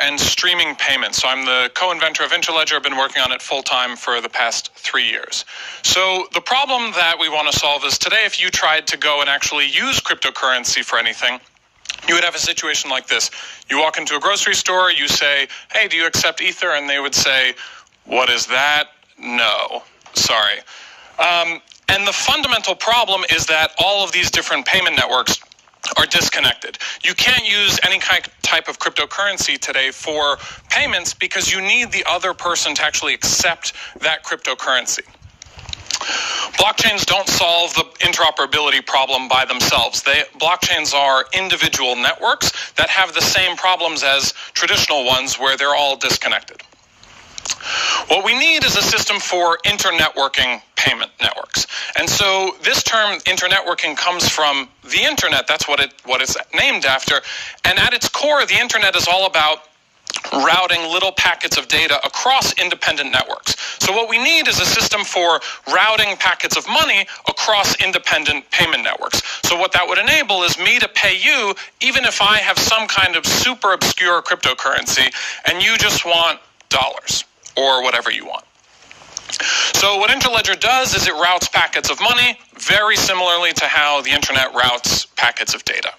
and streaming payments. So I'm the co-inventor of Interledger. I've been working on it full-time for the past 3 years. So the problem that we want to solve is today, if you tried to go and actually use cryptocurrency for anything, you would have a situation like this. You walk into a grocery store, you say, hey, do you accept Ether? And they would say, what is that? No, sorry. And the fundamental problem is that all of these different payment networks are disconnected. You can't use any type of cryptocurrency today for payments because you need the other person to actually accept that cryptocurrency. Blockchains don't solve the interoperability problem by themselves. Blockchains are individual networks that have the same problems as traditional ones where they're all disconnected. What we need is a system for internetworking payment networks. And so this term internetworking comes from the internet. That's what it's named after. And at its core, the internet is all about routing little packets of data across independent networks. So what we need is a system for routing packets of money across independent payment networks. So what that would enable is me to pay you even if I have some kind of super obscure cryptocurrency and you just want dollars or whatever you want. So what Interledger does is it routes packets of money very similarly to how the internet routes packets of data.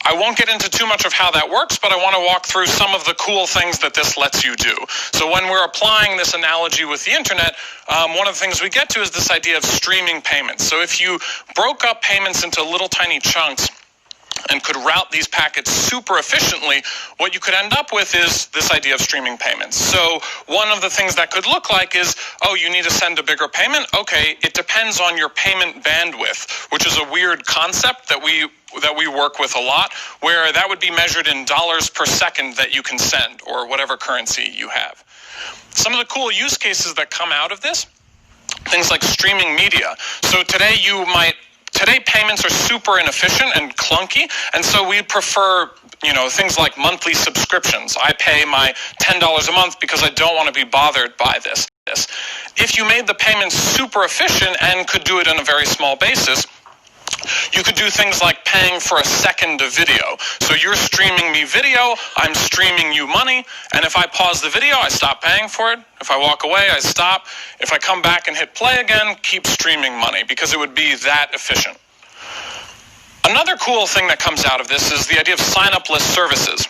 I won't get into too much of how that works, but I want to walk through some of the cool things that this lets you do. So when we're applying this analogy with the internet, one of the things we get to is this idea of streaming payments. So if you broke up payments into little tiny chunks and could route these packets super efficiently, what you could end up with is this idea of streaming payments. So one of the things that could look like is, oh, you need to send a bigger payment? Okay, it depends on your payment bandwidth, which is a weird concept that we work with a lot, where that would be measured in dollars per second that you can send, or whatever currency you have. Some of the cool use cases that come out of this, things like streaming media. So today payments are super inefficient and clunky, and so we prefer, things like monthly subscriptions. I pay my $10 a month because I don't want to be bothered by this. If you made the payments super efficient and could do it on a very small basis, you could do things like paying for a second of video. So you're streaming me video, I'm streaming you money, and if I pause the video, I stop paying for it. If I walk away, I stop. If I come back and hit play again, keep streaming money, because it would be that efficient. Another cool thing that comes out of this is the idea of sign-up-less services.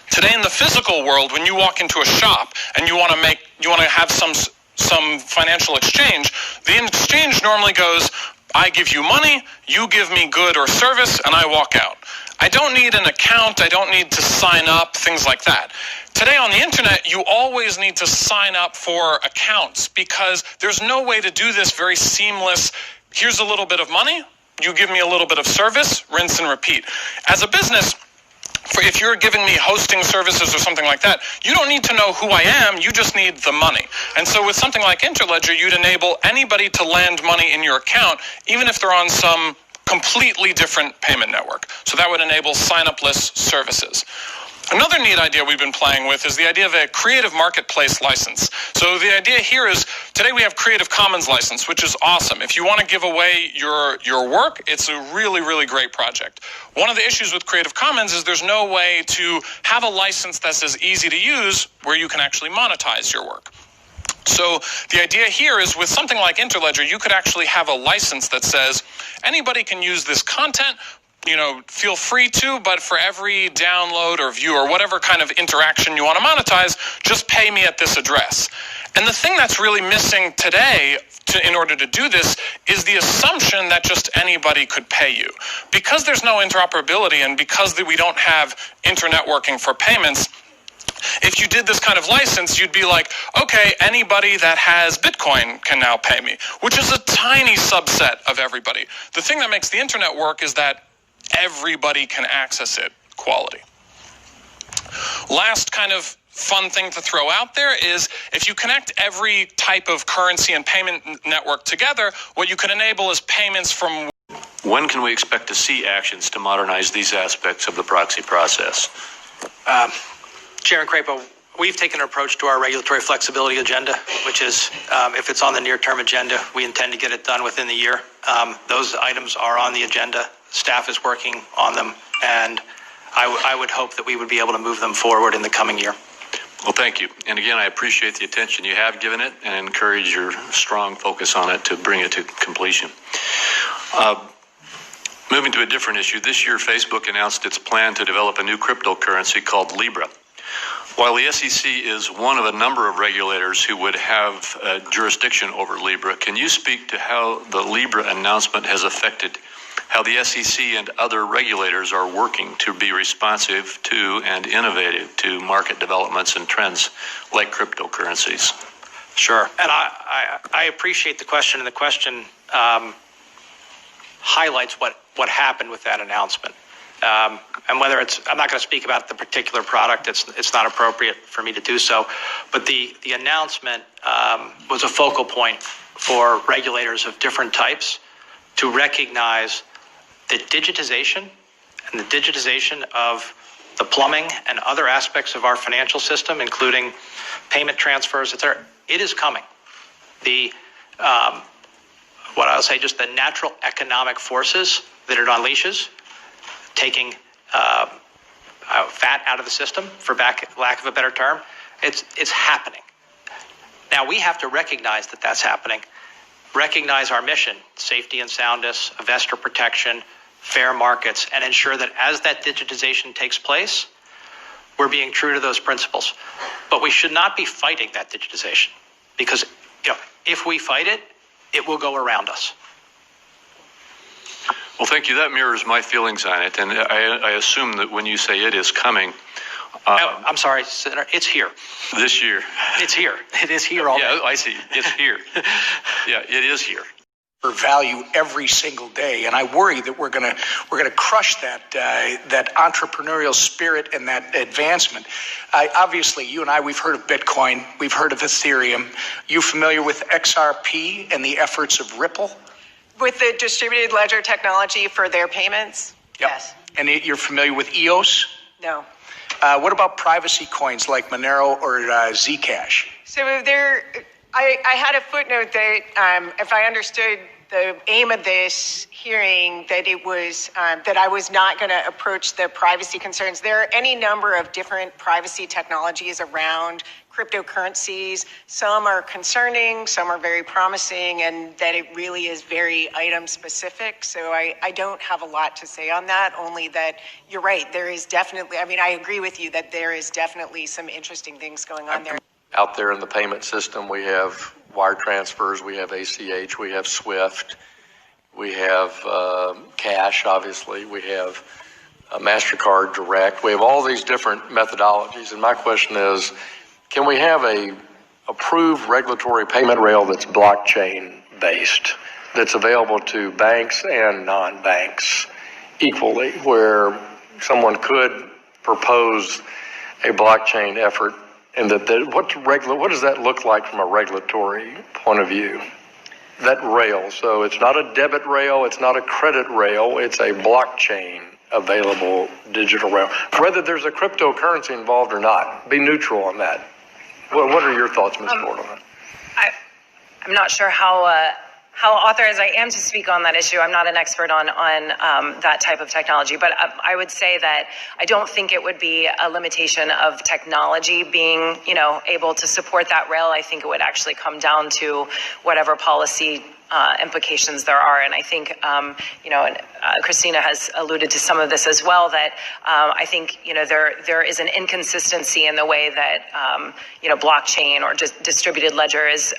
Today in the physical world, when you walk into a shop and you want to have some financial exchange, the exchange normally goes, I give you money, you give me good or service, and I walk out. I don't need an account, I don't need to sign up, things like that. Today on the internet, you always need to sign up for accounts because there's no way to do this very seamless. Here's a little bit of money, you give me a little bit of service, rinse and repeat. As a business, if you're giving me hosting services or something like that, you don't need to know who I am, you just need the money. And so with something like Interledger, you'd enable anybody to land money in your account, even if they're on some completely different payment network. So that would enable sign-up-less services. Another neat idea we've been playing with is the idea of a Creative Marketplace license. So the idea here is, today we have Creative Commons license, which is awesome. If you want to give away your work, it's a really, really great project. One of the issues with Creative Commons is there's no way to have a license that's as easy to use where you can actually monetize your work. So the idea here is with something like Interledger, you could actually have a license that says anybody can use this content, feel free to, but for every download or view or whatever kind of interaction you want to monetize, just pay me at this address. And the thing that's really missing today in order to do this is the assumption that just anybody could pay you. Because there's no interoperability and because we don't have internetworking for payments, if you did this kind of license, you'd be like, okay, anybody that has Bitcoin can now pay me, which is a tiny subset of everybody. The thing that makes the internet work is that everybody can access it, quality. Last kind of fun thing to throw out there is if you connect every type of currency and payment network together, what you can enable is payments from... When can we expect to see actions to modernize these aspects of the proxy process? Chairman Crapo, we've taken an approach to our regulatory flexibility agenda, which is if it's on the near-term agenda, we intend to get it done within the year. Those items are on the agenda. Staff is working on them, and I would hope that we would be able to move them forward in the coming year. Well, thank you. And again, I appreciate the attention you have given it and encourage your strong focus on it to bring it to completion. Moving to a different issue, this year Facebook announced its plan to develop a new cryptocurrency called Libra. While the SEC is one of a number of regulators who would have jurisdiction over Libra, can you speak to how the Libra announcement has affected how the SEC and other regulators are working to be responsive to and innovative to market developments and trends like cryptocurrencies? Sure. And I appreciate the question, and the question highlights what happened with that announcement. And whether I'm not going to speak about the particular product, it's not appropriate for me to do so, but the announcement was a focal point for regulators of different types to recognize that digitization and the digitization of the plumbing and other aspects of our financial system, including payment transfers, etc., it is coming. What I'll say, just the natural economic forces that it unleashes, taking fat out of the system, for lack of a better term, it's happening. Now we have to recognize that that's happening, recognize our mission, safety and soundness, investor protection, fair markets, and ensure that as that digitization takes place, we're being true to those principles. But we should not be fighting that digitization, because if we fight it, it will go around us. Well, thank you. That mirrors my feelings on it. And I assume that when you say it is coming... I'm sorry, Senator, it's here. This year. It's here. It is here already. Yeah, I see. It's here. Yeah, it is here. For value every single day, and I worry that we're gonna crush that entrepreneurial spirit and that advancement. Obviously, you and I, we've heard of Bitcoin, we've heard of Ethereum. You familiar with XRP and the efforts of Ripple? With the distributed ledger technology for their payments? Yep. Yes. And you're familiar with EOS? No. What about privacy coins like Monero or Zcash? So I had a footnote that if I understood the aim of this hearing, that it was that I was not going to approach the privacy concerns. There are any number of different privacy technologies around cryptocurrencies. Some are concerning, some are very promising, and that it really is very item specific. So I don't have a lot to say on that, only that you're right. There is definitely, I agree with you that there is definitely some interesting things going on there. Out there in the payment system, we have wire transfers, we have ACH, we have SWIFT, we have cash, obviously, we have MasterCard Direct. We have all these different methodologies. And my question is, can we have a approved regulatory payment rail that's blockchain based, that's available to banks and non-banks equally, where someone could propose a blockchain effort? And what does that look like from a regulatory point of view? That rail. So it's not a debit rail, it's not a credit rail, it's a blockchain available digital rail. Whether there's a cryptocurrency involved or not, be neutral on that. What are your thoughts, Ms. Ford, on that? I'm not sure how authorized I am to speak on that issue. I'm not an expert on that type of technology, but I would say that I don't think it would be a limitation of technology being, able to support that rail. I think it would actually come down to whatever policy implications there are. And I think, Christina has alluded to some of this as well, that I think, there is an inconsistency in the way that, blockchain or just distributed ledger is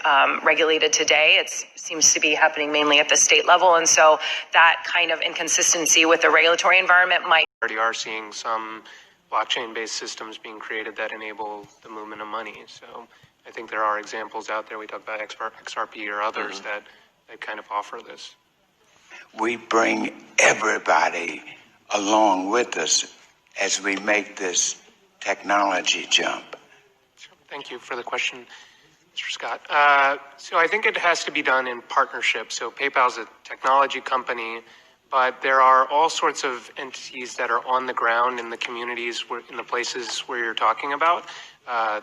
regulated today. It seems to be happening mainly at the state level. And so that kind of inconsistency with the regulatory environment might. We already are seeing some blockchain-based systems being created that enable the movement of money. So I think there are examples out there. We talk about XRP or others that kind of offer this. We bring everybody along with us as we make this technology jump. Thank you for the question, Mr. Scott. So I think it has to be done in partnership. So PayPal is a technology company, but there are all sorts of entities that are on the ground in the communities, in the places where you're talking about.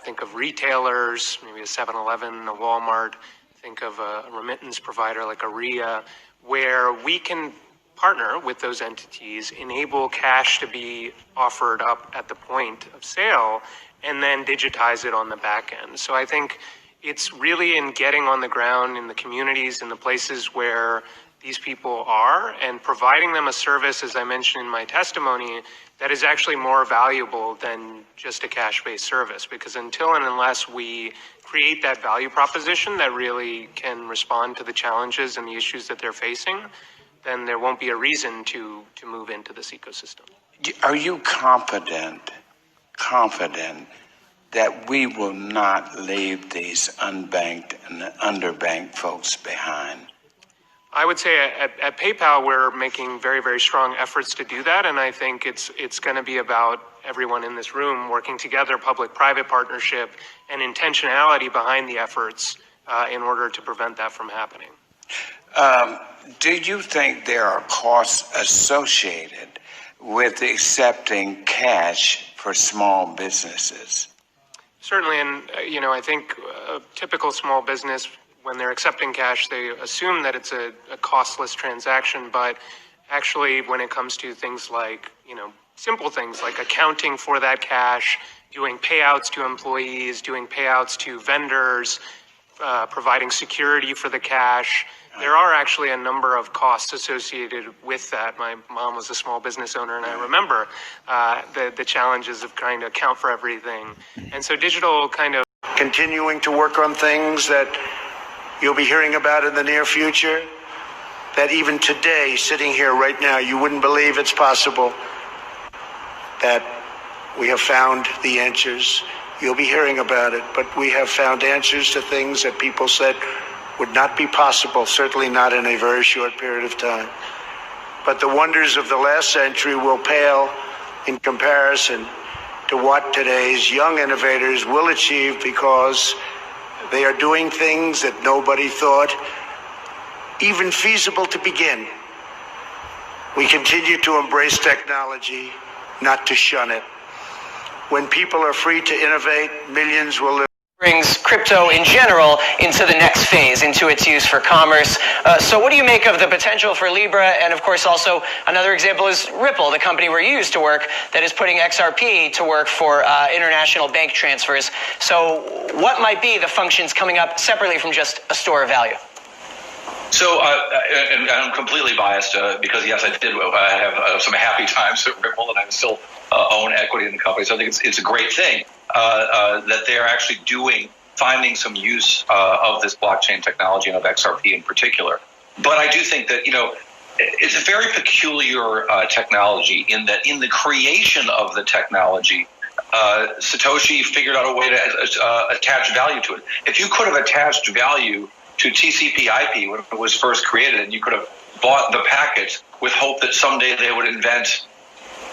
Think of retailers, maybe a 7-Eleven, a Walmart. Think of a remittance provider like a RIA, where we can partner with those entities, enable cash to be offered up at the point of sale, and then digitize it on the back end. So I think it's really in getting on the ground in the communities and the places where these people are and providing them a service, as I mentioned in my testimony, that is actually more valuable than just a cash-based service. Because until and unless we create that value proposition that really can respond to the challenges and the issues that they're facing, then there won't be a reason to move into this ecosystem. Are you confident that we will not leave these unbanked and underbanked folks behind? I would say at PayPal, we're making very, very strong efforts to do that. And I think it's going to be about everyone in this room working together, public-private partnership, and intentionality behind the efforts in order to prevent that from happening. Do you think there are costs associated with accepting cash for small businesses? Certainly, and I think a typical small business, when they're accepting cash, they assume that it's a costless transaction. But actually, when it comes to things like, simple things like accounting for that cash, doing payouts to employees, doing payouts to vendors, providing security for the cash, there are actually a number of costs associated with that. My mom was a small business owner, and I remember the challenges of trying to account for everything. And so digital kind of continuing to work on things that you'll be hearing about in the near future, that even today, sitting here right now, you wouldn't believe it's possible, that we have found the answers. You'll be hearing about it, but we have found answers to things that people said would not be possible, certainly not in a very short period of time. But the wonders of the last century will pale in comparison to what today's young innovators will achieve, because they are doing things that nobody thought even feasible to begin. We continue to embrace technology, not to shun it. When people are free to innovate, millions will live. Brings crypto in general into the next phase, into its use for commerce. So what do you make of the potential for Libra? And of course, also another example is Ripple, the company where you used to work, that is putting XRP to work for international bank transfers. So what might be the functions coming up separately from just a store of value? So, and I'm completely biased because, yes, I did. I have some happy times at Ripple, and I still own equity in the company. So I think it's a great thing that they're actually finding some use of this blockchain technology and of XRP in particular. But I do think that, it's a very peculiar technology in that in the creation of the technology, Satoshi figured out a way to attach value to it. If you could have attached value to TCP/IP when it was first created, and you could have bought the packet with hope that someday they would invent,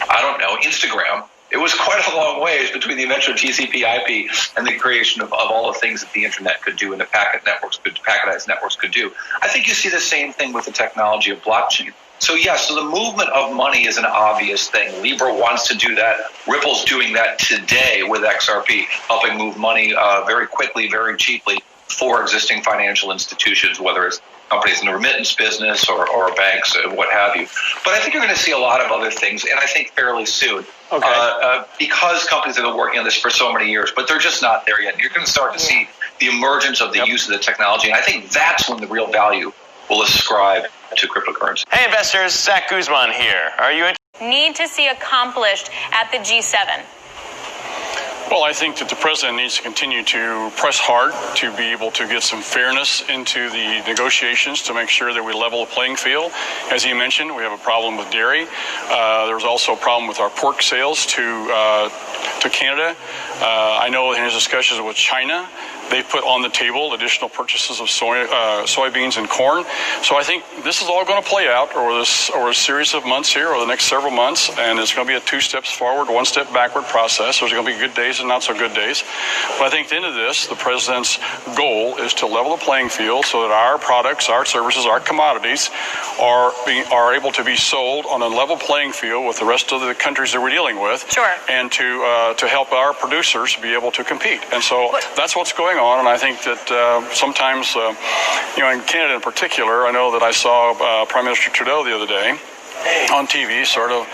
I don't know, Instagram. It was quite a long ways between the invention of TCP/IP and the creation of all the things that the internet could do and the packetized networks could do. I think you see the same thing with the technology of blockchain. So yes, so the movement of money is an obvious thing. Libra wants to do that. Ripple's doing that today with XRP, helping move money very quickly, very cheaply for existing financial institutions, whether it's companies in the remittance business or banks and what have you. But I think you're going to see a lot of other things, and I think fairly soon, because companies have been working on this for so many years, but they're just not there yet. You're going to start to see the emergence of the use of the technology, and I think that's when the real value will ascribe to cryptocurrency. Hey investors, Zach Guzman here. Are you need to see accomplished at the G7? Well, I think that the president needs to continue to press hard to be able to get some fairness into the negotiations to make sure that we level the playing field. As he mentioned, we have a problem with dairy. There's also a problem with our pork sales to Canada. I know in his discussions with China, they put on the table additional purchases of soybeans and corn. So I think this is all going to play out over a series of months here, over the next several months, and it's going to be a 2 steps forward, 1 step backward process. There's going to be good days and not so good days. But I think at the end of this, the president's goal is to level the playing field so that our products, our services, our commodities are able to be sold on a level playing field with the rest of the countries that we're dealing with. Sure. And to help our producers be able to compete. And so that's what's going on. And I think that sometimes, in Canada in particular, I know that I saw Prime Minister Trudeau the other day, on TV, sort of,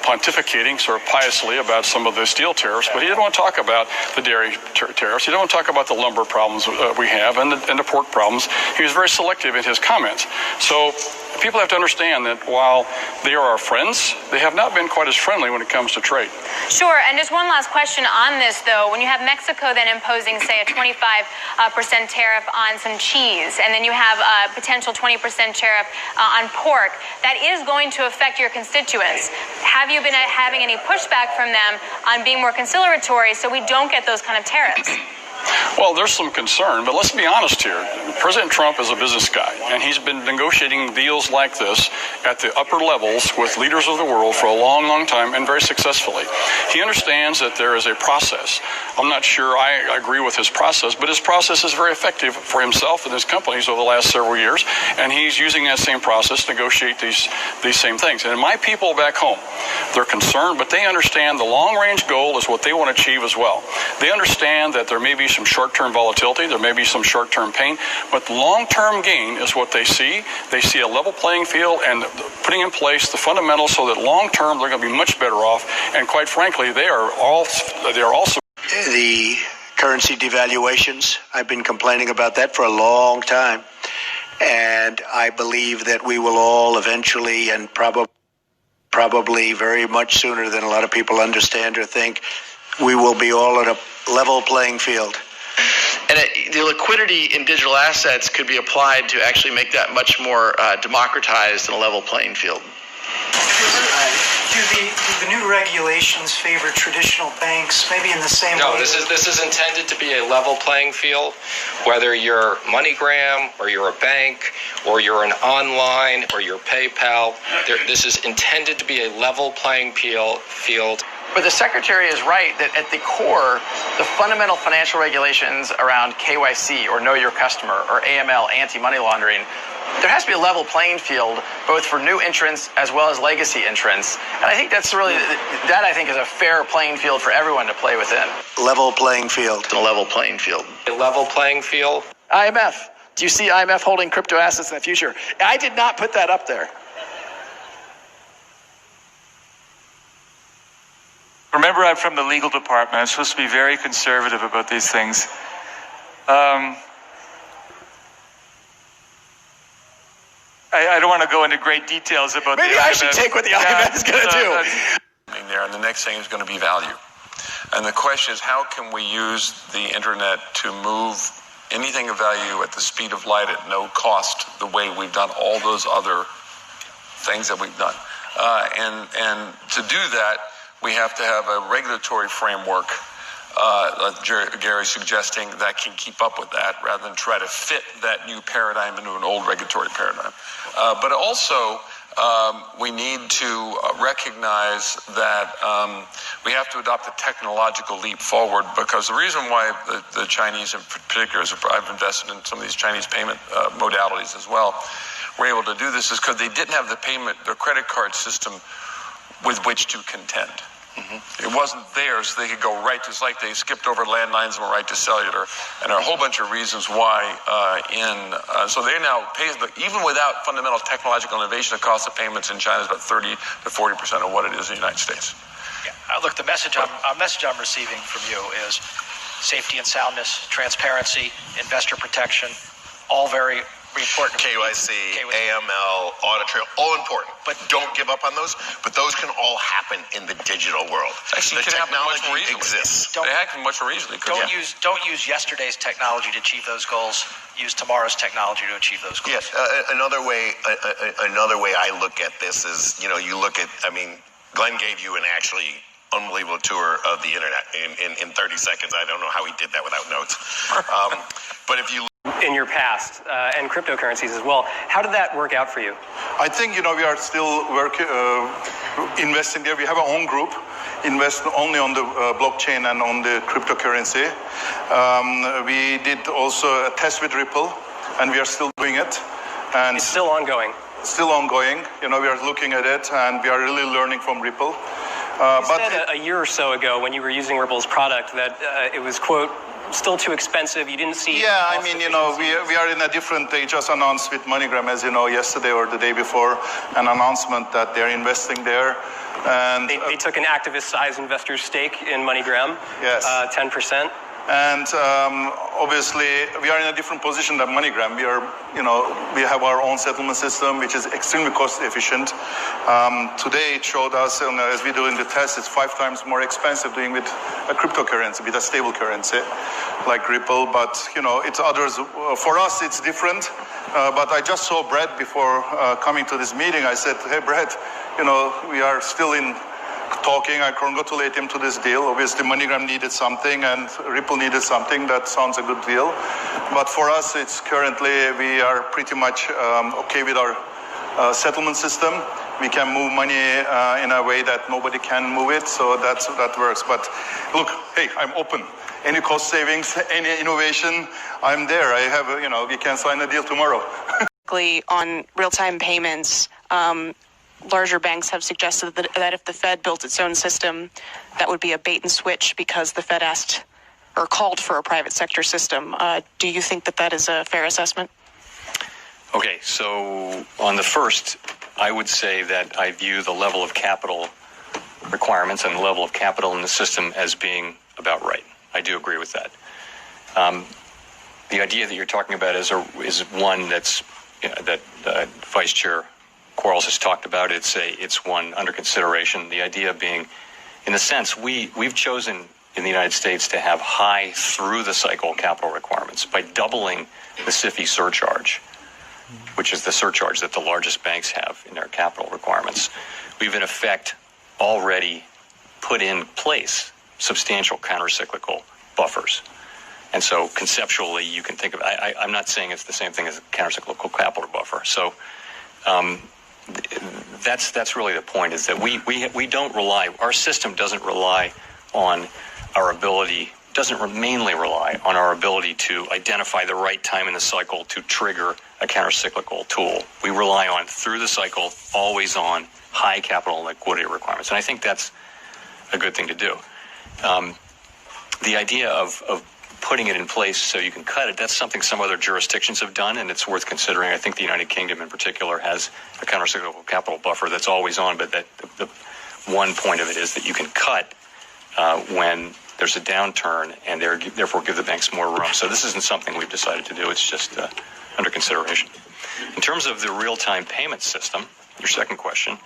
pontificating sort of piously about some of the steel tariffs, but he didn't want to talk about the dairy tariffs. He didn't want to talk about the lumber problems we have and the pork problems. He was very selective in his comments. So people have to understand that while they are our friends, they have not been quite as friendly when it comes to trade. Sure, and just one last question on this, though. When you have Mexico then imposing, say, a 25% tariff on some cheese, and then you have a potential 20% tariff on pork, that is going to affect your constituents. Have you been having any pushback from them on being more conciliatory so we don't get those kind of tariffs? Well, there's some concern, but let's be honest here. President Trump is a business guy, and he's been negotiating deals like this at the upper levels with leaders of the world for a long, long time, and very successfully. He understands that there is a process. I'm not sure I agree with his process, but his process is very effective for himself and his companies over the last several years, and he's using that same process to negotiate these same things. And my people back home, they're concerned, but they understand the long-range goal is what they want to achieve as well. They understand that there may be some short-term volatility, there may be some short-term pain, but the long-term gain is what they see. They see a level playing field and putting in place the fundamentals so that long-term they're going to be much better off. And quite frankly, they are also the currency devaluations. I've been complaining about that for a long time, and I believe that we will all eventually, and probably very much sooner than a lot of people understand or think, we will be all at a level playing field. And the liquidity in digital assets could be applied to actually make that much more democratized and a level playing field. Do the new regulations favor traditional banks, maybe in the same way? No, this is intended to be a level playing field, whether you're MoneyGram or you're a bank or you're an online or you're PayPal. This is intended to be a level playing field. But the Secretary is right that at the core, the fundamental financial regulations around KYC or Know Your Customer or AML, anti-money laundering, there has to be a level playing field both for new entrants as well as legacy entrants. And I think that's really, that I think is a fair playing field for everyone to play within. Level playing field. A level playing field. A level playing field. IMF. Do you see IMF holding crypto assets in the future? I did not put that up there. Remember, I'm from the legal department. I'm supposed to be very conservative about these things. I don't want to go into great details about Maybe the I should take what the IMF is going to do. There, and the next thing is going to be value. And the question is, how can we use the internet to move anything of value at the speed of light at no cost, the way we've done all those other things that we've done? And to do that, we have to have a regulatory framework, Gary's suggesting, that can keep up with that rather than try to fit that new paradigm into an old regulatory paradigm. But also, we need to recognize that we have to adopt a technological leap forward, because the reason why the Chinese in particular, I've invested in some of these Chinese payment modalities as well, were able to do this is because they didn't have the credit card system with which to contend. It wasn't there, so they could go right, just like they skipped over landlines and went right to cellular, and there are a whole bunch of reasons why. So they now pay, even without fundamental technological innovation, the cost of payments in China is about 30 to 40% of what it is in the United States. Yeah, look, the message I'm receiving from you is safety and soundness, transparency, investor protection, all very important. KYC, AML, audit trail, all important. But don't give up on those. But those can all happen in the digital world. Actually, the technology exists. They happen much more easily. Don't use yesterday's technology to achieve those goals. Use tomorrow's technology to achieve those goals. Yes. Another way I look at this is, you look at. I mean, Glenn gave you an actually unbelievable tour of the internet in 30 seconds. I don't know how he did that without notes. But if you in your past and cryptocurrencies as well, how did that work out for you? I think we are still investing there. We have our own group, invest only on the blockchain and on the cryptocurrency. We did also a test with Ripple, and we are still doing it. And it's still ongoing. Still ongoing. We are looking at it, and we are really learning from Ripple. You said a year or so ago when you were using Ripple's product that it was, quote, still too expensive? You didn't see. Yeah, I mean, you know, we are in a different. They just announced with MoneyGram, as you know, yesterday or the day before, an announcement that they're investing there. And they took an activist-sized investor stake in MoneyGram. Yes. 10%. And obviously, we are in a different position than MoneyGram. We are, you know, we have our own settlement system, which is extremely cost efficient. Today, it showed us, and as we do in the test, it's 5 times more expensive doing with a cryptocurrency, with a stable currency like Ripple. But you know, it's others. For us, it's different. But I just saw Brett before coming to this meeting. I said, "Hey, Brett, you know, we are still in." Talking, I congratulate him to this deal. Obviously, MoneyGram needed something and Ripple needed something. That sounds a good deal. But for us, it's currently, we are pretty much okay with our settlement system. We can move money in a way that nobody can move it. So that works. But look, hey, I'm open. Any cost savings, any innovation, I'm there. I have, you know, we can sign a deal tomorrow. On real-time payments, larger banks have suggested that if the Fed built its own system, that would be a bait and switch because the Fed asked or called for a private sector system. Do you think that is a fair assessment? Okay, so on the first, I would say that I view the level of capital requirements and the level of capital in the system as being about right. I do agree with that. The idea that you're talking about is one that's that Vice Chair Quarles has talked about. It's one under consideration. The idea being, in a sense, we've chosen in the United States to have high through the cycle capital requirements by doubling the SIFI surcharge, which is the surcharge that the largest banks have in their capital requirements. We've in effect already put in place substantial countercyclical buffers. And so conceptually, you can think of, I'm not saying it's the same thing as a countercyclical capital buffer. So that's really the point, is that we don't rely, our system doesn't rely on our ability, mainly rely on our ability to identify the right time in the cycle to trigger a countercyclical tool. We rely on through the cycle, always on high capital and liquidity requirements. And I think that's a good thing to do. The idea of putting it in place so you can cut it, that's something some other jurisdictions have done, and it's worth considering. I think the United Kingdom in particular has a countercyclical capital buffer that's always on, but that the one point of it is that you can cut when there's a downturn and therefore give the banks more room. So this isn't something we've decided to do. It's just under consideration. In terms of the real-time payment system, your second question,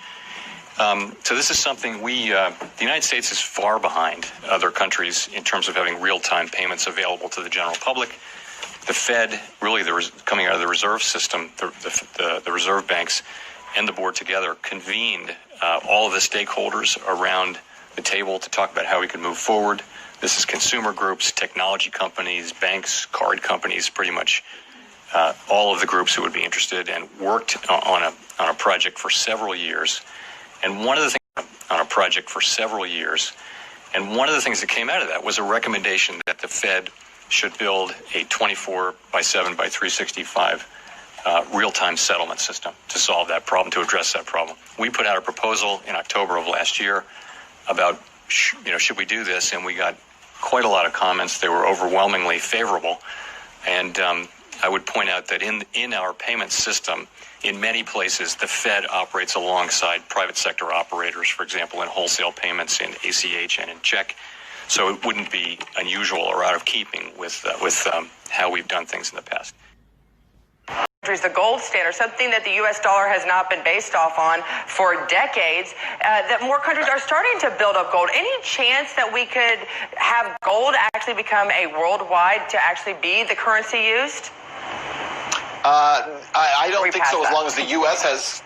so this is something the United States is far behind other countries in terms of having real-time payments available to the general public. The Fed, really coming out of the reserve system, the reserve banks and the board together convened all of the stakeholders around the table to talk about how we could move forward. This is consumer groups, technology companies, banks, card companies, pretty much all of the groups who would be interested, and worked on a project for several years. And one of the things that came out of that was a recommendation that the Fed should build a 24/7/365 real-time settlement system to solve that problem, to address that problem. We put out a proposal in October of last year about, should we do this? And we got quite a lot of comments. They were overwhelmingly favorable. And I would point out that in our payment system, in many places, the Fed operates alongside private sector operators, for example, in wholesale payments, in ACH and in check. So it wouldn't be unusual or out of keeping with how we've done things in the past. The gold standard, something that the U.S. dollar has not been based off on for decades, that more countries are starting to build up gold. Any chance that we could have gold actually become a worldwide, to actually be the currency used? I don't think so, as long as the U.S. has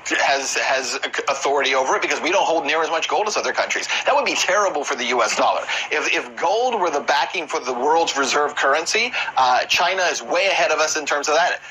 authority over it, because we don't hold near as much gold as other countries. That would be terrible for the U.S. dollar. If gold were the backing for the world's reserve currency, China is way ahead of us in terms of that.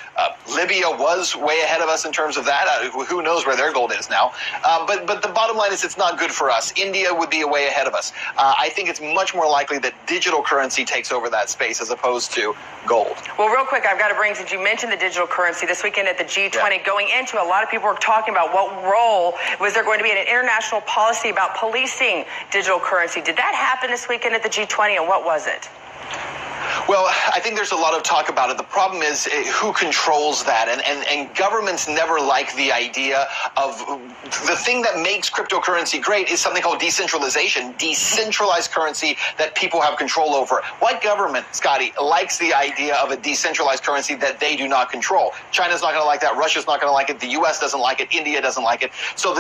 Libya was way ahead of us in terms of that. Who knows where their gold is now? But the bottom line is, it's not good for us. India would be way ahead of us. I think it's much more likely that digital currency takes over that space as opposed to gold. Well, real quick, I've got to bring, since you mentioned the digital currency, this weekend at the G20, going into, a lot of people were talking about what role was there going to be in an international policy about policing digital currency. Did that happen this weekend at the G20, and what was it? Well, I think there's a lot of talk about it. The problem is who controls that, and governments never like the idea of the thing that makes cryptocurrency great is something called decentralization, decentralized currency that people have control over. What government, Scotty, likes the idea of a decentralized currency that they do not control? China's not going to like that. Russia's not going to like it. The U.S. doesn't like it. India doesn't like it. So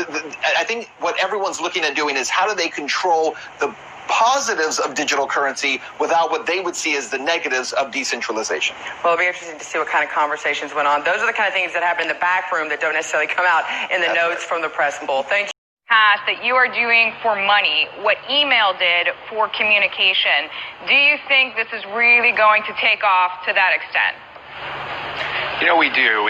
I think what everyone's looking at doing is how do they control the positives of digital currency without what they would see as the negatives of decentralization. Well, it'll be interesting to see what kind of conversations went on. Those are the kind of things that happen in the back room that don't necessarily come out in the notes from the press bowl. Thank you. That you are doing for money, what email did for communication. Do you think this is really going to take off to that extent? You know, we do.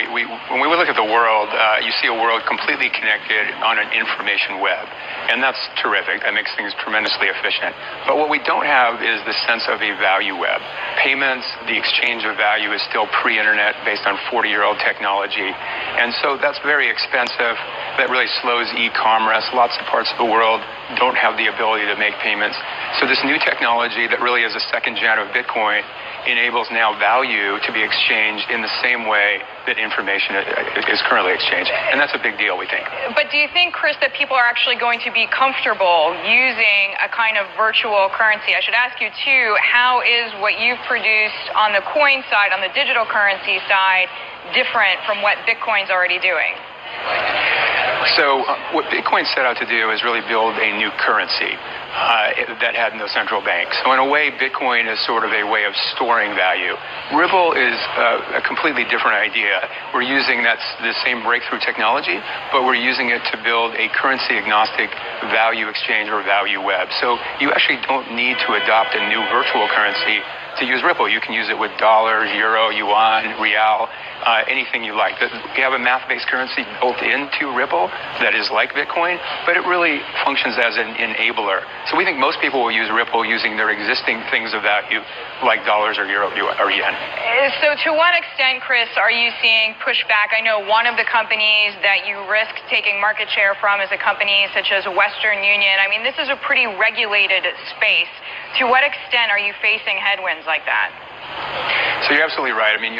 When we look at the world, you see a world completely connected on an information web. And that's terrific. That makes things tremendously efficient. But what we don't have is the sense of a value web. Payments, the exchange of value is still pre-internet based on 40-year-old technology. And so that's very expensive. That really slows e-commerce. Lots of parts of the world don't have the ability to make payments. So this new technology that really is a second gen of Bitcoin enables now value to be exchanged in the same way that information is currently exchanged. And that's a big deal, we think. But do you think, Chris, that people are actually going to be comfortable using a kind of virtual currency? I should ask you, too, how is what you've produced on the coin side, on the digital currency side, different from what Bitcoin's already doing? So what Bitcoin set out to do is really build a new currency that had no central bank. So in a way, Bitcoin is sort of a way of storing value. Ripple is a completely different idea. We're using the same breakthrough technology, but we're using it to build a currency-agnostic value exchange or value web. So you actually don't need to adopt a new virtual currency to use Ripple. You can use it with dollars, euro, yuan, real, anything you like. We have a math-based currency built into Ripple that is like Bitcoin, but it really functions as an enabler. So we think most people will use Ripple using their existing things of value, like dollars or euro or yen. So to what extent, Chris, are you seeing pushback? I know one of the companies that you risk taking market share from is a company such as Western Union. I mean, this is a pretty regulated space. To what extent are you facing headwinds like that? So you're absolutely right. I mean,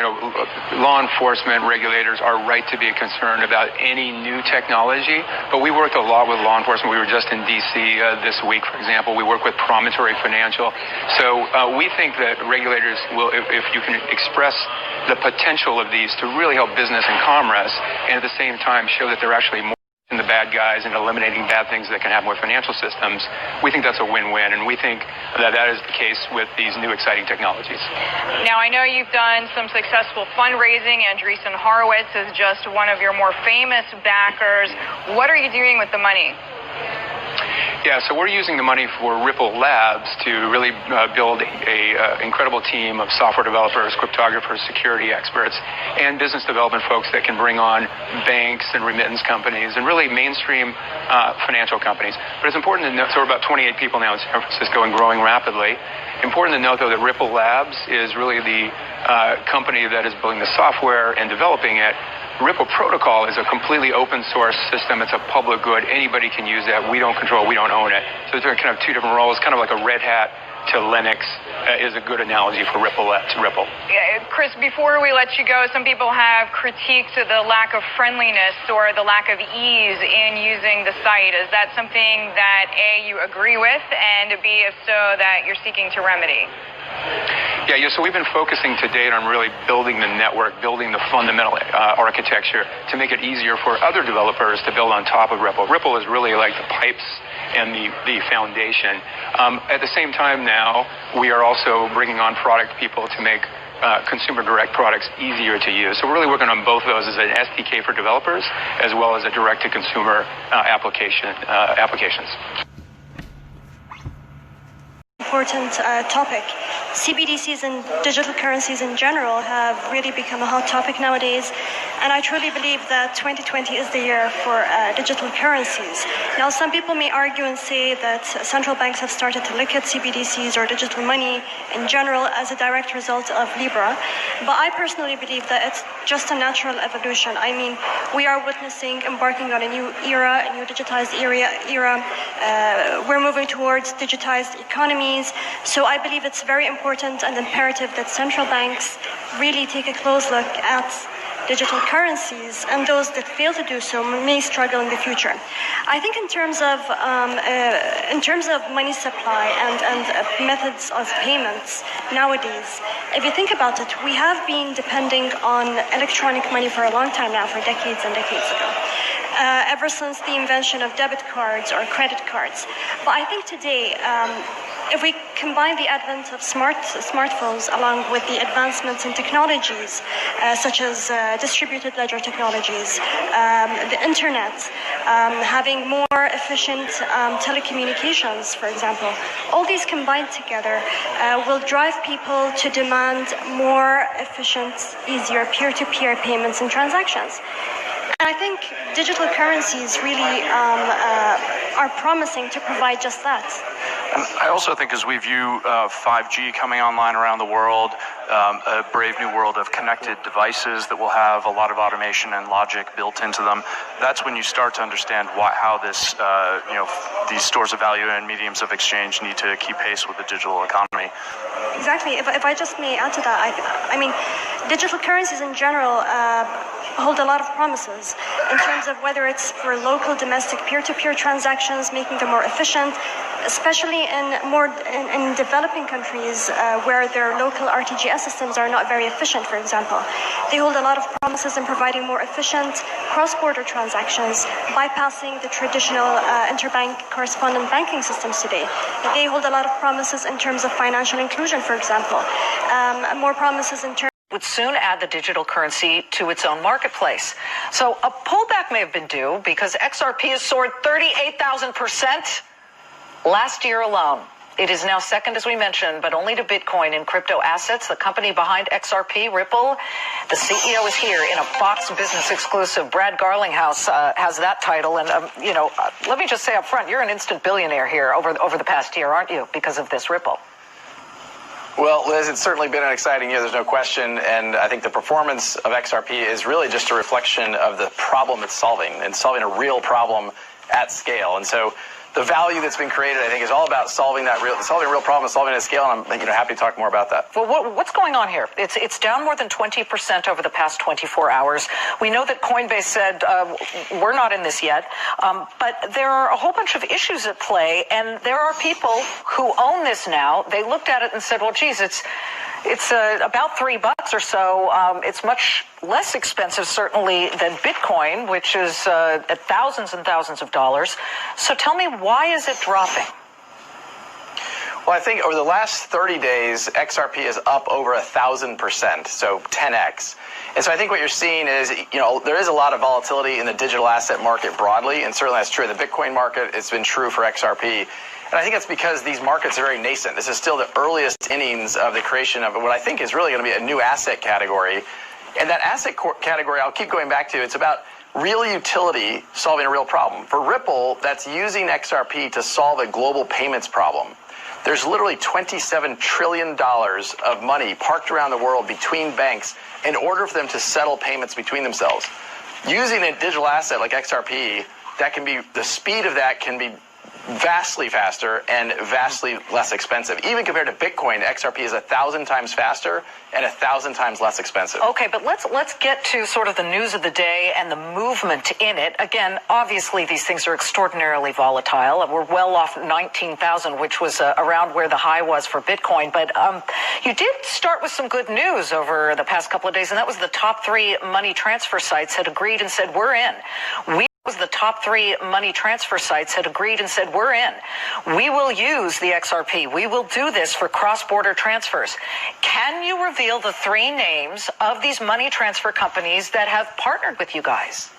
law enforcement regulators are right to be concerned about any new technology, but we worked a lot with law enforcement. We were just in D.C. This week, for example. We work with Promontory Financial. So we think that regulators will, if you can express the potential of these to really help business and commerce, and at the same time show that they're actually more the bad guys and eliminating bad things that can happen with financial systems, we think that's a win-win, and we think that that is the case with these new exciting technologies. Now, I know you've done some successful fundraising. Andreessen Horowitz is just one of your more famous backers. What are you doing with the money? Yeah, so we're using the money for Ripple Labs to really build a incredible team of software developers, cryptographers, security experts, and business development folks that can bring on banks and remittance companies and really mainstream financial companies. But it's important to note, so we're about 28 people now in San Francisco and growing rapidly. Important to note, though, that Ripple Labs is really the company that is building the software and developing it. Ripple Protocol is a completely open source system. It's a public good. Anybody can use that. We don't control, we don't own it. So they're kind of two different roles, kind of like a Red Hat to Linux is a good analogy for Ripple to Ripple. Chris, before we let you go, some people have critiqued the lack of friendliness or the lack of ease in using the site. Is that something that, A, you agree with, and B, if so, that you're seeking to remedy? Yeah, so we've been focusing to date on really building the network, building the fundamental architecture to make it easier for other developers to build on top of Ripple. Ripple is really like the pipes and the foundation. At the same time now, we are also bringing on product people to make consumer direct products easier to use. So we're really working on both of those as an SDK for developers as well as a direct-to-consumer applications. Important topic. CBDCs and digital currencies in general have really become a hot topic nowadays, and I truly believe that 2020 is the year for digital currencies. Now, some people may argue and say that central banks have started to look at CBDCs or digital money in general as a direct result of Libra, but I personally believe that it's just a natural evolution. I mean, we are embarking on a new era, a new digitized era. We're moving towards digitized economies, so I believe it's very important important and imperative that central banks really take a close look at digital currencies, and those that fail to do so may struggle in the future. I think in terms of money supply and methods of payments nowadays, if you think about it, we have been depending on electronic money for a long time now, for decades and decades ago. Ever since the invention of debit cards or credit cards. But I think today, if we combine the advent of smartphones along with the advancements in technologies, such as distributed ledger technologies, the internet, having more efficient telecommunications, for example, all these combined together will drive people to demand more efficient, easier peer-to-peer payments and transactions. And I think digital currencies really are promising to provide just that. I also think as we view 5G coming online around the world, a brave new world of connected devices that will have a lot of automation and logic built into them, that's when you start to understand how this, these stores of value and mediums of exchange need to keep pace with the digital economy. Exactly. If I just may add to that, I mean, digital currencies in general hold a lot of promises in terms of whether it's for local domestic peer-to-peer transactions, making them more efficient, especially in developing countries where their local RTGS systems are not very efficient, for example. They hold a lot of promises in providing more efficient cross-border transactions, bypassing the traditional interbank correspondent banking systems today. They hold a lot of promises in terms of financial inclusion, for example, more promises in terms would soon add the digital currency to its own marketplace. So a pullback may have been due because XRP has soared 38,000% last year alone. It is now second, as we mentioned, but only to Bitcoin in crypto assets. The company behind XRP, Ripple, the CEO is here in a Fox Business exclusive. Brad Garlinghouse has that title. And, let me just say up front, you're an instant billionaire here over the past year, aren't you, because of this Ripple? Well, Liz, it's certainly been an exciting year, there's no question, and I think the performance of XRP is really just a reflection of the problem it's solving, and solving a real problem at scale. And so the value that's been created, I think, is all about solving a real problem, solving it at scale, and I'm happy to talk more about that. Well, what's going on here? It's down more than 20% over the past 24 hours. We know that Coinbase said we're not in this yet, but there are a whole bunch of issues at play, and there are people who own this now. They looked at it and said, well, geez, it's about $3 or so. It's much less expensive, certainly, than Bitcoin, which is at thousands and thousands of dollars. So tell me, why is it dropping? Well, I think over the last 30 days, XRP is up over 1,000%, so 10x. And so I think what you're seeing is, there is a lot of volatility in the digital asset market broadly, and certainly that's true in the Bitcoin market. It's been true for XRP. And I think it's because these markets are very nascent. This is still the earliest innings of the creation of what I think is really going to be a new asset category. And that asset category, I'll keep going back to, it's about real utility solving a real problem. For Ripple, that's using XRP to solve a global payments problem. There's literally $27 trillion of money parked around the world between banks in order for them to settle payments between themselves. Using a digital asset like XRP, the speed of that can be vastly faster and vastly less expensive. Even compared to Bitcoin, XRP is 1,000 times faster and 1,000 times less expensive. Okay, but let's get to sort of the news of the day and the movement in it. Again, obviously these things are extraordinarily volatile. We're well off 19,000, which was around where the high was for Bitcoin. But you did start with some good news over the past couple of days, and that was the top 3 money transfer sites had agreed and said, we're in. The top 3 money transfer sites had agreed and said, we're in. We will use the XRP. We will do this for cross-border transfers. Can you reveal the 3 names of these money transfer companies that have partnered with you guys?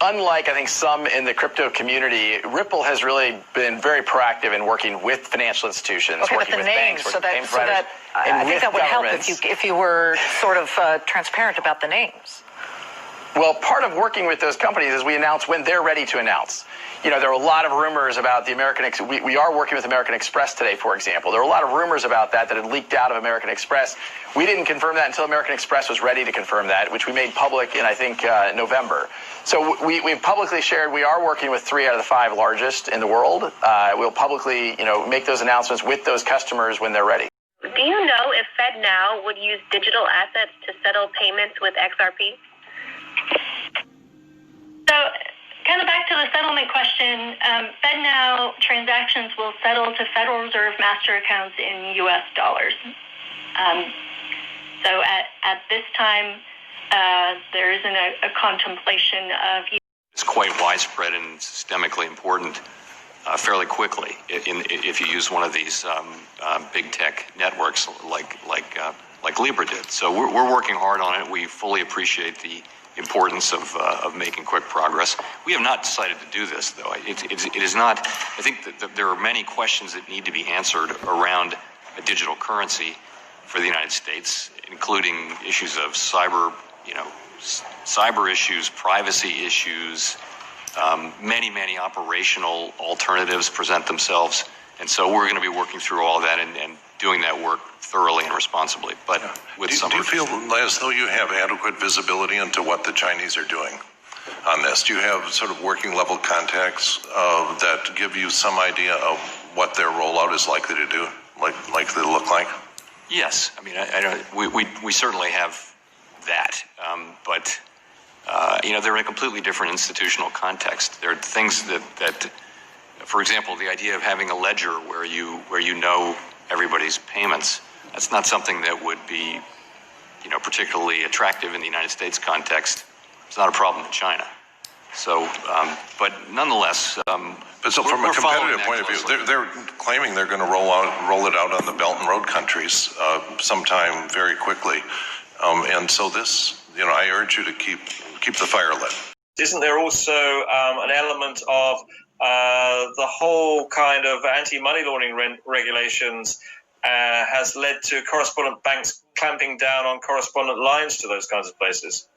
Unlike, I think, some in the crypto community, Ripple has really been very proactive in working with financial institutions, working with banks, working with payment providers, I think that would help if you were sort of transparent about the names. Well, part of working with those companies is we announce when they're ready to announce. You know, there are a lot of rumors about the we are working with American Express today, for example. There are a lot of rumors about that had leaked out of American Express. We didn't confirm that until American Express was ready to confirm that, which we made public in, I think, November. So we've publicly shared we are working with 3 out of the 5 largest in the world. We'll publicly, make those announcements with those customers when they're ready. Do you know if FedNow would use digital assets to settle payments with XRP? So, kind of back to the settlement question, FedNow transactions will settle to Federal Reserve master accounts in U.S. dollars. So at this time, there isn't a contemplation of... It's quite widespread and systemically important fairly quickly if you use one of these big tech networks like Libra did. So we're working hard on it. We fully appreciate the importance of making quick progress. We have not decided to do this, though. It is not. I think that there are many questions that need to be answered around a digital currency for the United States, including issues of cyber issues, privacy issues. Many operational alternatives present themselves, and so we're going to be working through all that and doing that work thoroughly and responsibly. But with do you feel as though you have adequate visibility into what the Chinese are doing on this? Do you have sort of working level contacts that give you some idea of what their rollout is likely to do, likely to look like? Yes, I mean, we certainly have that, but they're in a completely different institutional context. There are things that, for example, the idea of having a ledger where you know everybody's payments. That's not something that would be, particularly attractive in the United States context. It's not a problem in China. So, but nonetheless, but so from a competitive point of view, they're claiming they're going to roll it out on the Belt and Road countries sometime very quickly, and so this, I urge you to keep the fire lit. Isn't there also an element of the whole kind of anti-money laundering regulations has led to correspondent banks clamping down on correspondent lines to those kinds of places?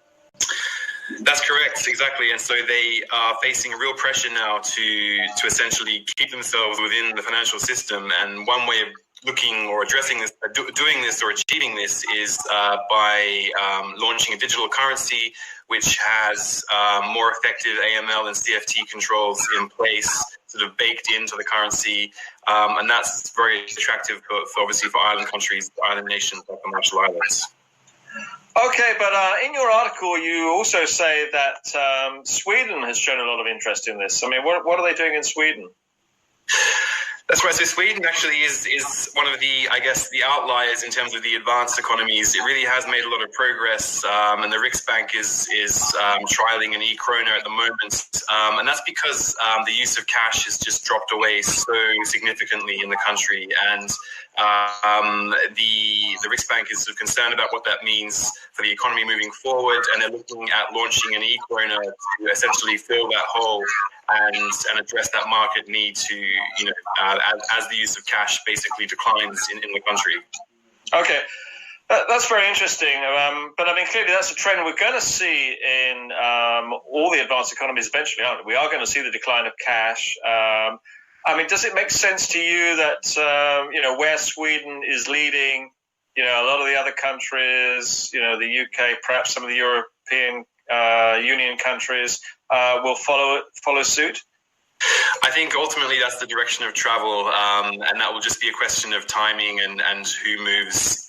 That's correct, exactly. And so they are facing real pressure now to essentially keep themselves within the financial system. And one way of looking or addressing this, doing this or achieving this is by launching a digital currency which has more effective AML and CFT controls in place, sort of baked into the currency. And that's very attractive obviously for island countries, island nations like the Marshall Islands. Okay, but in your article, you also say that Sweden has shown a lot of interest in this. I mean, what are they doing in Sweden? That's right. So Sweden actually is one of the, I guess, the outliers in terms of the advanced economies. It really has made a lot of progress, and the Riksbank is trialing an e-krona at the moment, and that's because the use of cash has just dropped away so significantly in the country, and the Riksbank is sort of concerned about what that means for the economy moving forward, and they're looking at launching an e-krona to essentially fill that hole and address that market need to, as the use of cash basically declines in the country. Okay, that's very interesting. But I mean, clearly that's a trend we're going to see in all the advanced economies eventually, aren't we? We are going to see the decline of cash. I mean, does it make sense to you that, where Sweden is leading, a lot of the other countries, the UK, perhaps some of the European Union countries will follow suit? I think ultimately that's the direction of travel, and that will just be a question of timing and who moves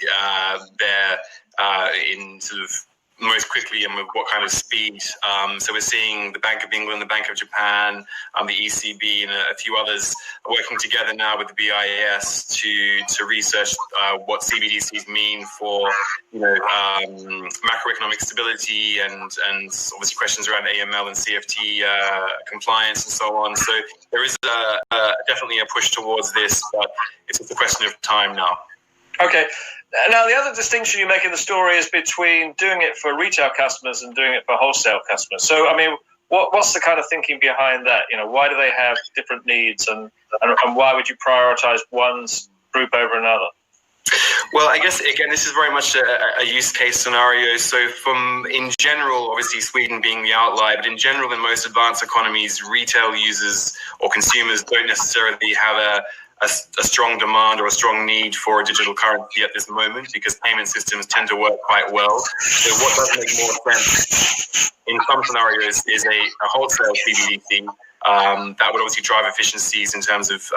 there in sort of most quickly and with what kind of speed. So we're seeing the Bank of England, the Bank of Japan, the ECB, and a few others working together now with the BIS to research what CBDCs mean for macroeconomic stability and obviously questions around AML and CFT compliance and so on. So there is definitely a push towards this, but it's just a question of time now. Okay. Now, the other distinction you make in the story is between doing it for retail customers and doing it for wholesale customers. So, I mean, what's the kind of thinking behind that? Why do they have different needs, and why would you prioritize one group over another? Well, I guess, again, this is very much a use case scenario. So in general, obviously Sweden being the outlier, but in general, in most advanced economies, retail users or consumers don't necessarily have a strong demand or a strong need for a digital currency at this moment because payment systems tend to work quite well. So what does make more sense in some scenarios is a wholesale CBDC. That would obviously drive efficiencies in terms of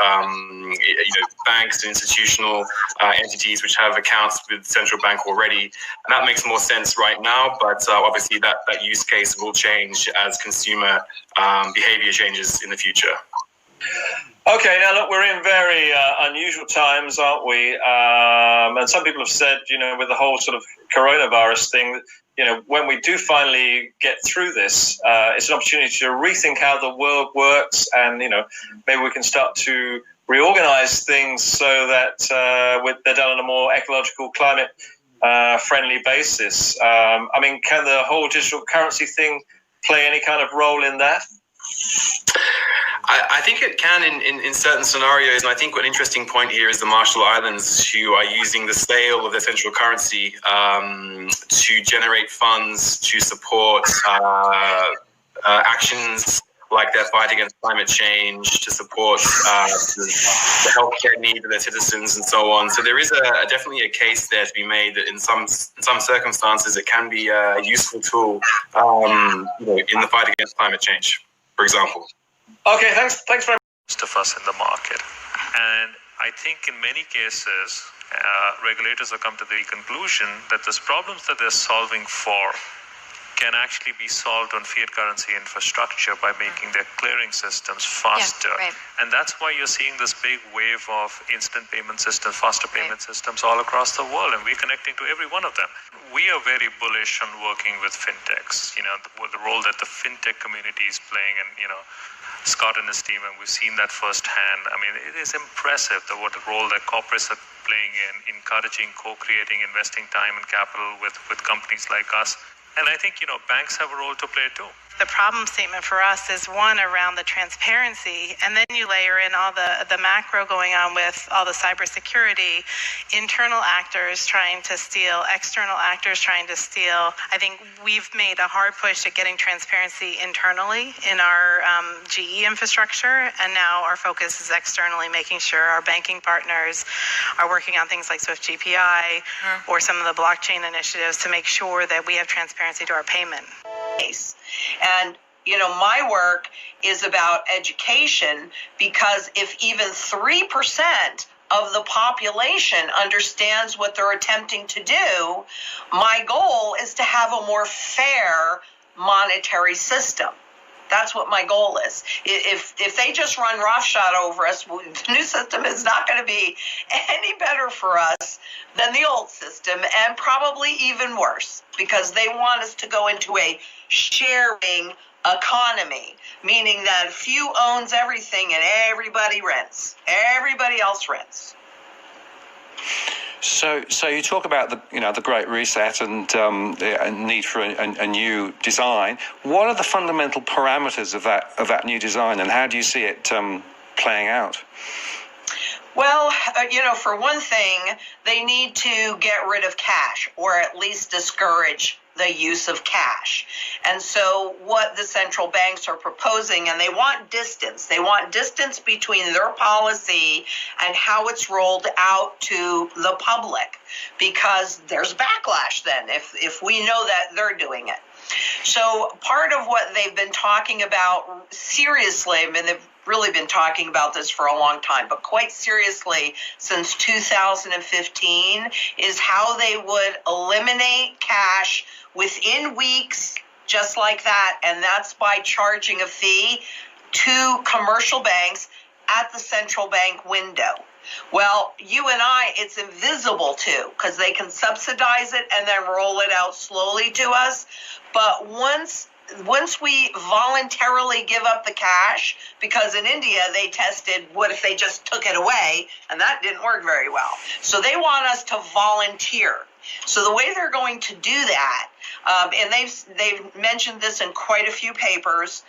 banks and institutional entities which have accounts with the central bank already, and that makes more sense right now. But obviously, that use case will change as consumer behavior changes in the future. Okay, now look, we're in very unusual times, aren't we? And some people have said, with the whole sort of coronavirus thing, when we do finally get through this, it's an opportunity to rethink how the world works, and maybe we can start to reorganize things so that they're done on a more ecological, climate friendly basis. Can the whole digital currency thing play any kind of role in that? I think it can in certain scenarios, and I think one interesting point here is the Marshall Islands, who are using the sale of their central currency to generate funds to support actions like their fight against climate change, to support the healthcare needs of their citizens, and so on. So there is definitely a case there to be made that in some circumstances it can be a useful tool in the fight against climate change, for example. Okay, thanks very much. Of us in the market. And I think in many cases, regulators have come to the conclusion that these problems that they're solving for can actually be solved on fiat currency infrastructure by making their clearing systems faster. Yeah, right. And that's why you're seeing this big wave of instant payment systems, faster payment systems all across the world, and we're connecting to every one of them. We are very bullish on working with fintechs, the role that the fintech community is playing, and, Scott and his team, and we've seen that firsthand. It is impressive what the role that corporates are playing in encouraging, co-creating, investing time and capital with companies like us. And I think, banks have a role to play too. The problem statement for us is one around the transparency, and then you layer in all the macro going on with all the cybersecurity, internal actors trying to steal, external actors trying to steal. I think we've made a hard push at getting transparency internally in our GE infrastructure, and now our focus is externally making sure our banking partners are working on things like Swift GPI or some of the blockchain initiatives to make sure that we have transparency to our payment. And, my work is about education, because if even 3% of the population understands what they're attempting to do, my goal is to have a more fair monetary system. That's what my goal is. If they just run roughshod over us, the new system is not going to be any better for us than the old system, and probably even worse, because they want us to go into a sharing economy, meaning that few owns everything and everybody rents. Everybody else rents. So you talk about the Great Reset and the need for a new design. What are the fundamental parameters of that new design, and how do you see it playing out? Well, for one thing, they need to get rid of cash, or at least discourage the use of cash. And so what the central banks are proposing, and they want distance between their policy and how it's rolled out to the public, because there's backlash then if we know that they're doing it. So part of what they've been talking about seriously, they've really been talking about this for a long time, but quite seriously since 2015, is how they would eliminate cash within weeks, just like that, and that's by charging a fee to commercial banks at the central bank window. Well, you and I, it's invisible too, because they can subsidize it and then roll it out slowly to us. But once we voluntarily give up the cash, because in India they tested what if they just took it away, and that didn't work very well. So they want us to volunteer. So the way they're going to do that, and they've mentioned this in quite a few papers,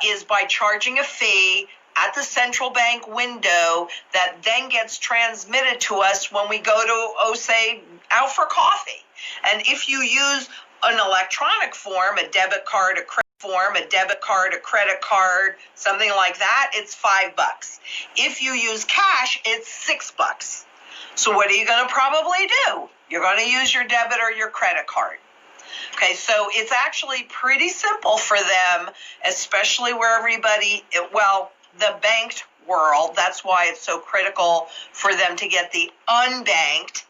is by charging a fee at the central bank window that then gets transmitted to us when we go to, say, out for coffee. And if you use an electronic form, a debit card, a credit form, a debit card, a credit card, something like that, it's $5. If you use cash, it's $6. So what are you going to probably do? You're going to use your debit or your credit card. Okay, so it's actually pretty simple for them, especially where everybody, the banked world, that's why it's so critical for them to get the unbanked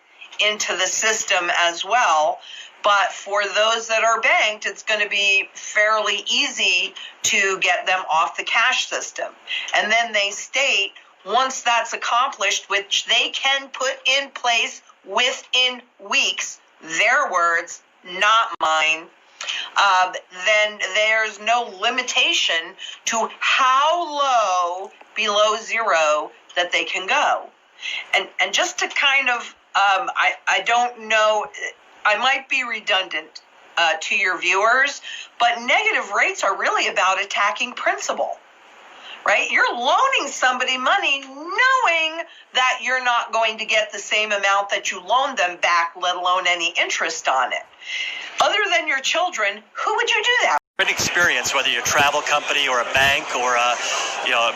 into the system as well. But for those that are banked, it's going to be fairly easy to get them off the cash system. And then they state, once that's accomplished, which they can put in place within weeks, their words, not mine, then there's no limitation to how low below zero that they can go. And just to kind of, I don't know, I might be redundant to your viewers, but negative rates are really about attacking principal, right? You're loaning somebody money knowing that you're not going to get the same amount that you loaned them back, let alone any interest on it. Other than your children, who would you do that? An experience, whether you're a travel company or a bank or a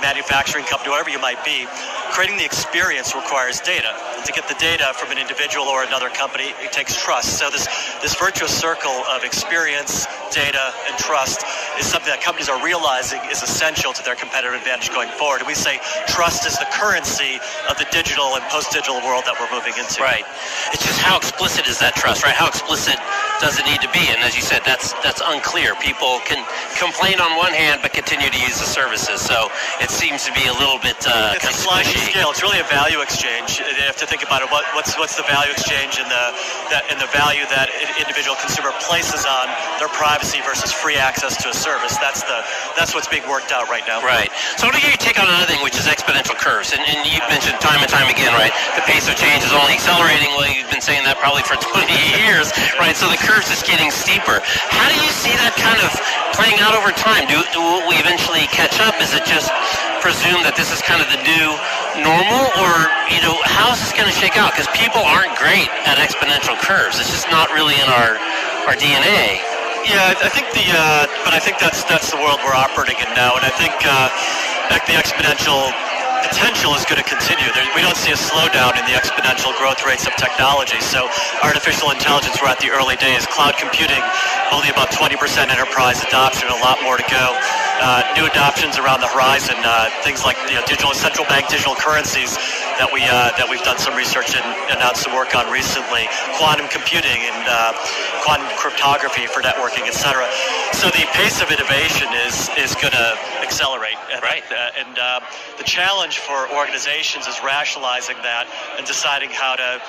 manufacturing company, whatever you might be, creating the experience requires data. And to get the data from an individual or another company, it takes trust. So this virtuous circle of experience, data, and trust is something that companies are realizing is essential to their competitive advantage going forward. And we say trust is the currency of the digital and post-digital world that we're moving into. Right. It's just how explicit is that trust, right? How explicit does it need to be? And as you said, that's unclear. People can complain on one hand but continue to use the services. So it seems to be a little bit it's a sliding scale. It's really a value exchange. You have to think about it. What's the value exchange and the value that an individual consumer places on their privacy versus free access to a service. That's what's being worked out right now. Right. So I want to get your take on another thing, which is exponential curves. And you've mentioned time and time again, right? The pace of change is only accelerating. Well, you've been saying that probably for 20 years, right? So the curve's just getting steeper. How do you see that kind of playing out over time? Do we eventually catch up? Is it just presume that this is kind of the new normal, or how is this going to shake out? Because people aren't great at exponential curves. It's just not really in our DNA. Yeah, I think that's the world we're operating in now, and I think the exponential potential is going to continue. We don't see a slowdown in the exponential growth rates of technology. So artificial intelligence, we're at the early days. Cloud computing, only about 20% enterprise adoption, a lot more to go. New adoptions around the horizon, things like digital central bank digital currencies that we've done some research and announced some work on recently. Quantum computing and quantum cryptography for networking, etc. So the pace of innovation is going to accelerate. Right. And the challenge for organizations is rationalizing that and deciding how to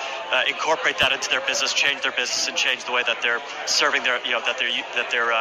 incorporate that into their business, change their business, and change the way that they're serving their, that they're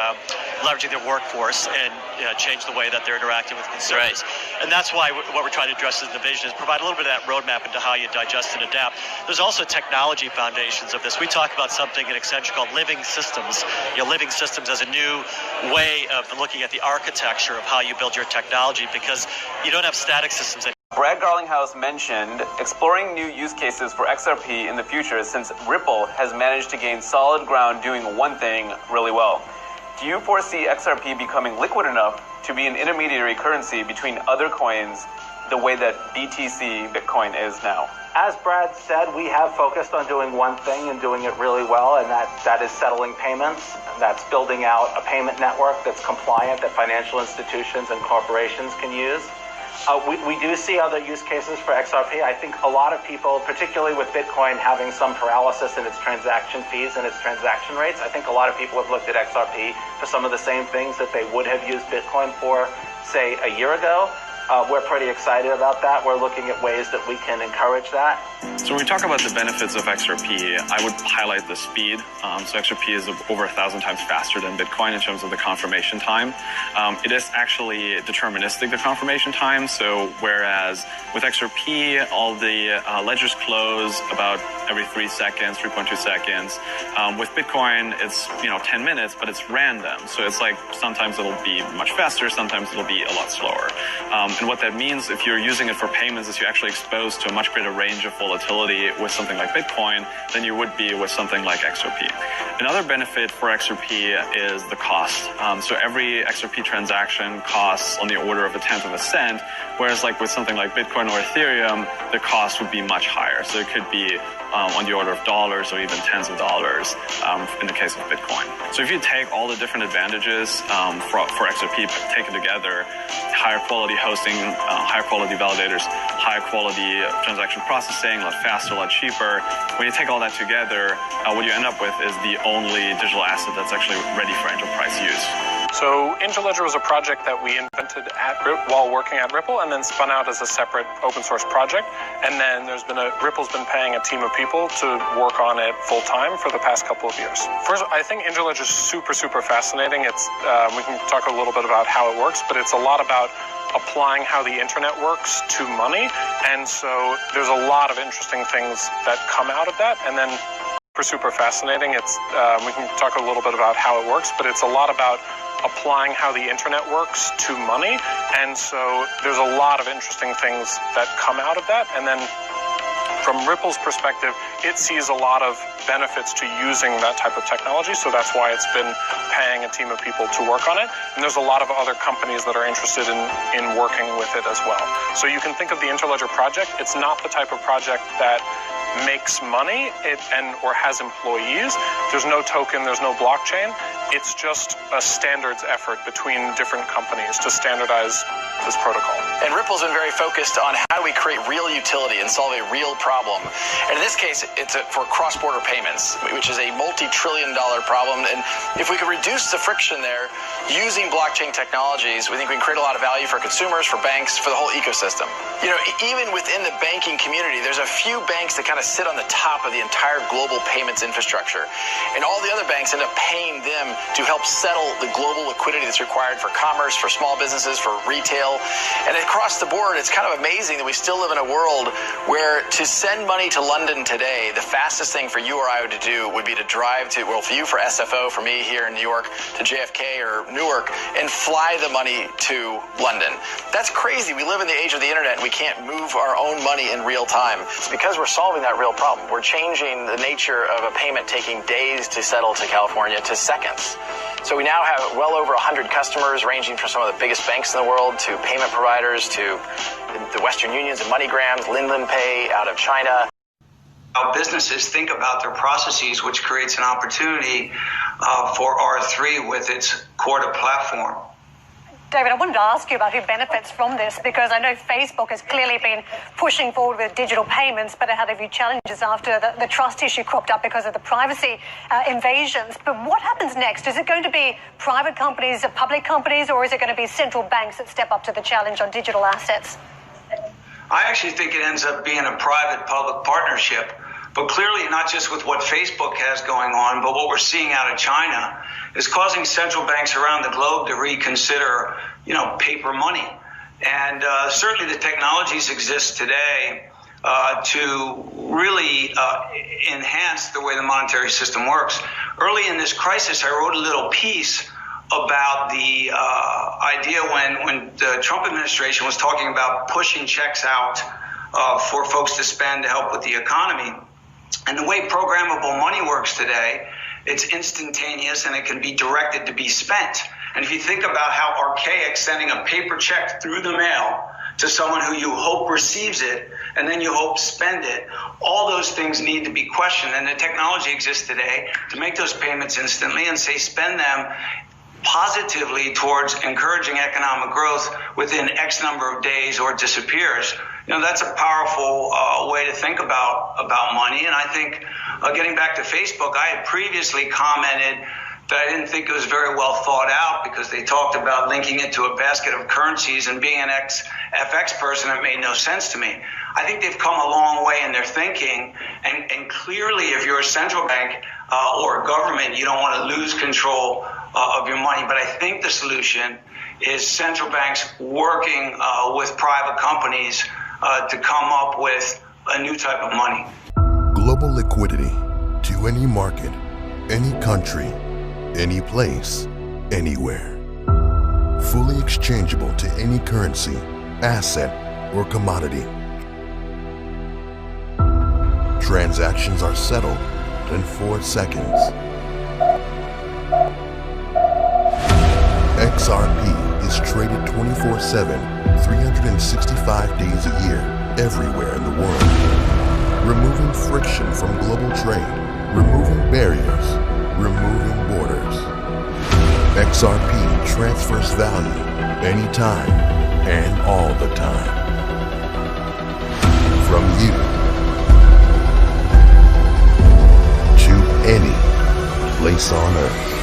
leveraging their workforce, and change the way that they're interacting with consumers. Right. And that's why what we're trying to address in the vision is provide a little bit of that roadmap into how you digest and adapt. There's also technology foundations of this. We talk about something in Accenture called living systems. Living systems as a new way of looking at the architecture of how you build your technology, because you don't have static systems anymore. Brad Garlinghouse mentioned exploring new use cases for XRP in the future, since Ripple has managed to gain solid ground doing one thing really well. Do you foresee XRP becoming liquid enough to be an intermediary currency between other coins the way that BTC Bitcoin is now? As Brad said, we have focused on doing one thing and doing it really well, and that is settling payments. That's building out a payment network that's compliant, that financial institutions and corporations can use. We do see other use cases for XRP. I think a lot of people, particularly with Bitcoin having some paralysis in its transaction fees and its transaction rates, I think a lot of people have looked at XRP for some of the same things that they would have used Bitcoin for, say, a year ago. We're pretty excited about that. We're looking at ways that we can encourage that. So when we talk about the benefits of XRP, I would highlight the speed. So XRP is over 1,000 times faster than Bitcoin in terms of the confirmation time. It is actually deterministic, the confirmation time. So whereas with XRP, all the ledgers close about every 3 seconds, 3.2 seconds. With Bitcoin, it's 10 minutes, but it's random. So it's like sometimes it'll be much faster, sometimes it'll be a lot slower. And what that means, if you're using it for payments, is you're actually exposed to a much greater range of volatility with something like Bitcoin than you would be with something like XRP. Another benefit for XRP is the cost. So every XRP transaction costs on the order of 1/10 of a cent, whereas like with something like Bitcoin or Ethereum, the cost would be much higher. So it could be on the order of dollars or even tens of dollars in the case of Bitcoin. So if you take all the different advantages for XRP taken together, higher quality hosting, higher quality validators, higher quality transaction processing, a lot faster, a lot cheaper, when you take all that together, what you end up with is the only digital asset that's actually ready for enterprise use. So Interledger was a project that we invented while working at Ripple and then spun out as a separate open source project. And then Ripple's been paying a team of people to work on it full time for the past couple of years. First, I think Interledger is super, super fascinating. We can talk a little bit about how it works, but it's a lot about applying how the internet works to money. And so there's a lot of interesting things that come out of that. And then super fascinating. We can talk a little bit about how it works, but it's a lot about applying how the internet works to money. And so there's a lot of interesting things that come out of that. And then from Ripple's perspective, it sees a lot of benefits to using that type of technology. So that's why it's been paying a team of people to work on it. And there's a lot of other companies that are interested in working with it as well. So you can think of the Interledger project. It's not the type of project that makes money or has employees. There's no token, there's no blockchain. It's just a standards effort between different companies to standardize this protocol. And Ripple's been very focused on how do we create real utility and solve a real problem. And in this case, it's for cross-border payments, which is a multi-trillion-dollar problem. And if we could reduce the friction there using blockchain technologies, we think we can create a lot of value for consumers, for banks, for the whole ecosystem. Even within the banking community, there's a few banks that kind of sit on the top of the entire global payments infrastructure. And all the other banks end up paying them to help settle the global liquidity that's required for commerce, for small businesses, for retail. And across the board, it's kind of amazing that we still live in a world where to send money to London today, the fastest thing for you or I to do would be to drive to, well, for you for SFO, for me here in New York, to JFK or Newark, and fly the money to London. That's crazy. We live in the age of the internet and we can't move our own money in real time. It's because we're solving that real problem. We're changing the nature of a payment taking days to settle to California to seconds. So we now have well over 100 customers ranging from some of the biggest banks in the world to payment providers to the Western Unions and MoneyGrams, Linlin Pay out of China. How businesses think about their processes, which creates an opportunity for R3 with its Corda platform. David, I wanted to ask you about who benefits from this, because I know Facebook has clearly been pushing forward with digital payments, but it had a few challenges after the trust issue cropped up because of the privacy invasions. But what happens next? Is it going to be private companies, public companies, or is it going to be central banks that step up to the challenge on digital assets? I actually think it ends up being a private-public partnership, but clearly not just with what Facebook has going on, but what we're seeing out of China is causing central banks around the globe to reconsider, paper money. And certainly the technologies exist today to really enhance the way the monetary system works. Early in this crisis, I wrote a little piece about the idea when the Trump administration was talking about pushing checks out for folks to spend to help with the economy. And the way programmable money works today, it's instantaneous and it can be directed to be spent. And if you think about how archaic sending a paper check through the mail to someone who you hope receives it and then you hope spend it, all those things need to be questioned. And the technology exists today to make those payments instantly and say spend them positively towards encouraging economic growth within X number of days or it disappears. That's a powerful way to think about money. And I think getting back to Facebook, I had previously commented that I didn't think it was very well thought out, because they talked about linking it to a basket of currencies, and being an ex-FX person, it made no sense to me. I think they've come a long way in their thinking, and clearly if you're a central bank or a government, you don't want to lose control of your money. But I think the solution is central banks working with private companies to come up with a new type of money. Global liquidity to any market, any country, any place, anywhere. Fully exchangeable to any currency, asset, or commodity. Transactions are settled in 4 seconds. XRP is traded 24/7, 365 days a year, everywhere in the world. Removing friction from global trade, removing barriers, removing borders. XRP transfers value anytime and all the time. From you to any place on Earth.